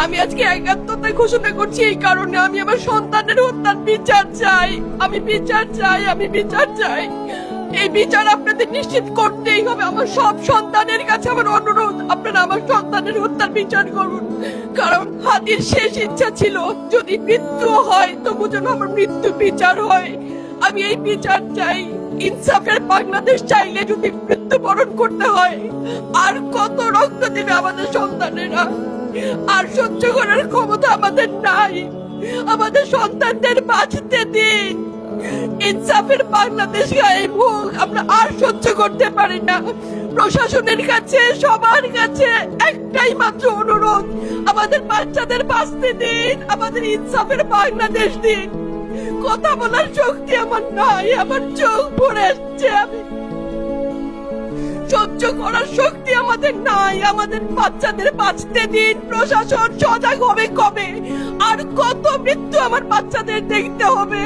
আমি আজকে একাত্মতা ঘোষণা করছি এই কারণে, আমি আমার সন্তানের হত্যার বিচার চাই। আমি বিচার চাই, আমি বিচার চাই। এই বিচার আপনাদের নিশ্চিত করতেই হবে। আমার সব সন্তানের কাছে আমার অনুরোধ, আপনারা আমার সন্তানের হত্যার বিচার করুন। কারণ হাদির শেষ ইচ্ছা ছিল যদি মৃত্যু হয় তবু যেন আমার মৃত্যু বিচার হয়। আমি এই বিচার চাই। ইনসাফের বাংলাদেশ চাইলে যদি মৃত্যুবরণ করতে হয়, আর কত রক্ত দেবে আমাদের সন্তানেরা? আর সহ্য করার ক্ষমতা আমাদের নাই। আমাদের সন্তানদের বাঁচতে দিন। ইনসাফের বাংলাদেশ গায়েব হোক। আমরা আর সহ্য করতে পারি না। প্রশাসনের কাছে, সবার কাছে একটাই মাত্র অনুরোধ, আমাদের বাচ্চাদের বাঁচতে দিন, আমাদের ইনসাফের বাংলাদেশ দিন। কথা বলার শক্তি আমার নাই, আমার চোখ ভরে আসছে। আমি সহ্য করার শক্তি আমাদের নাই। আমাদের বাচ্চাদের বাঁচতে দিন। প্রশাসন সজাগ হবে কবে? আর কত মৃত্যু আমার বাচ্চাদের দেখতে হবে?